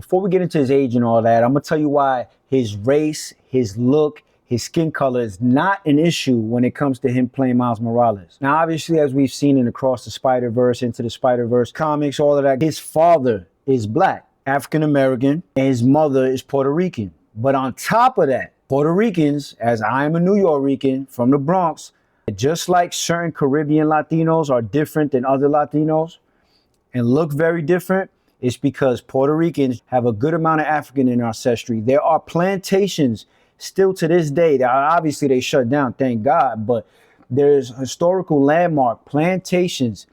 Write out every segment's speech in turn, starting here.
Before we get into his age and all that, I'm gonna tell you why his race, his look, his skin color is not an issue when it comes to him playing Miles Morales. Now, obviously, as we've seen in Across the Spider-Verse, Into the Spider-Verse comics, all of that, his father is black, African American, and his mother is Puerto Rican. But on top of that, Puerto Ricans, as I am a New Yorican from the Bronx, just like certain Caribbean Latinos are different than other Latinos and look very different, it's because Puerto Ricans have a good amount of African in our ancestry. There are plantations still to this day that obviously they shut down, thank God, but there's historical landmark plantations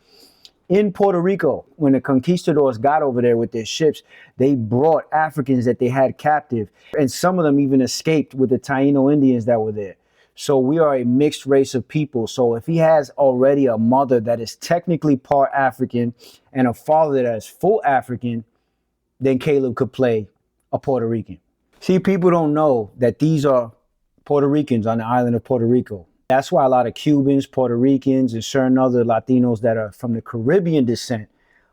in Puerto Rico. When the conquistadors got over there with their ships, they brought Africans that they had captive, and some of them even escaped with the Taino Indians that were there. So we are a mixed race of people. So if he has already a mother that is technically part African and a father that is full African, then Caleb could play a Puerto Rican. See, people don't know that these are Puerto Ricans on the island of Puerto Rico. That's why a lot of Cubans, Puerto Ricans, and certain other Latinos that are from the Caribbean descent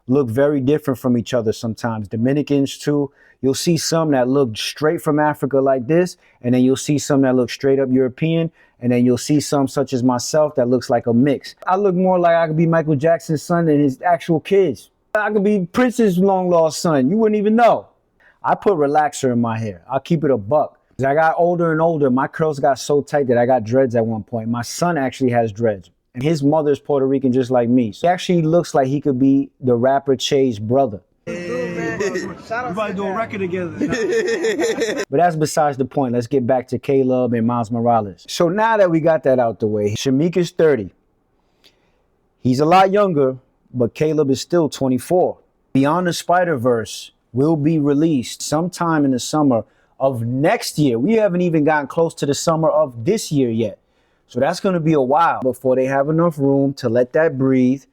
look very different from each other sometimes. Dominicans too. You'll see some that look straight from Africa like this, and then you'll see some that look straight up European, and then you'll see some such as myself that looks like a mix. I look more like I could be Michael Jackson's son than his actual kids. I could be Prince's long lost son. You wouldn't even know. I put relaxer in my hair. I'll keep it a buck. As I got older and older, my curls got so tight that I got dreads at one point. My son actually has dreads. And his mother's Puerto Rican just like me. So he actually looks like he could be the rapper Che's brother. We about to do a record together. But that's besides the point. Let's get back to Caleb and Miles Morales. So now that we got that out the way, Shameik is 30. He's a lot younger, but Caleb is still 24. Beyond the Spider-Verse will be released sometime in the summer of next year. We haven't even gotten close to the summer of this year yet. So that's going to be a while before they have enough room to let that breathe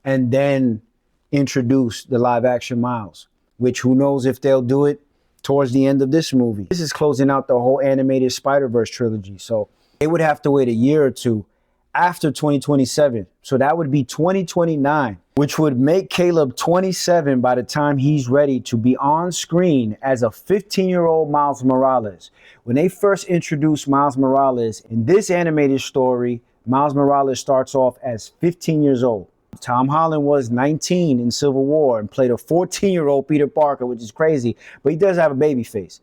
and then introduce the live action Miles, which who knows if they'll do it towards the end of this movie. This is closing out the whole animated Spider-Verse trilogy. So they would have to wait a year or two after 2027. So that would be 2029, which would make Caleb 27 by the time he's ready to be on screen as a 15-year-old Miles Morales. When they first introduced Miles Morales in this animated story, Miles Morales starts off as 15 years old. Tom Holland was 19 in Civil War and played a 14-year-old Peter Parker, which is crazy, but he does have a baby face.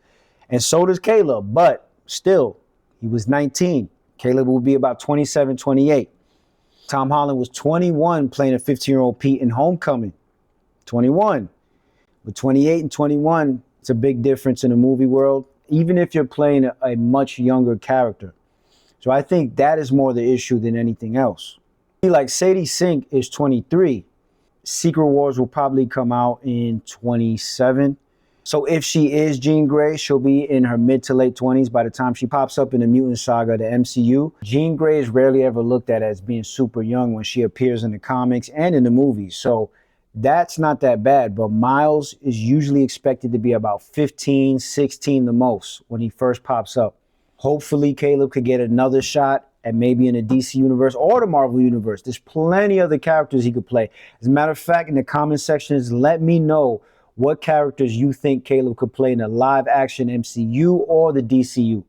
And so does Caleb, but still, he was 19. Caleb will be about 27, 28. Tom Holland was 21 playing a 15-year-old Pete in Homecoming. 21. With 28 and 21, it's a big difference in the movie world, even if you're playing a much younger character. So I think that is more the issue than anything else. Like Sadie Sink is 23. Secret Wars will probably come out in 27. So if she is Jean Grey, she'll be in her mid to late 20s by the time she pops up in the Mutant Saga, the MCU. Jean Grey is rarely ever looked at as being super young when she appears in the comics and in the movies. So that's not that bad. But Miles is usually expected to be about 15, 16 the most when he first pops up. Hopefully Caleb could get another shot at maybe in the DC universe or the Marvel universe. There's plenty of other characters he could play. As a matter of fact, in the comment sections, let me know what characters you think Caleb could play in the live action MCU or the DCU.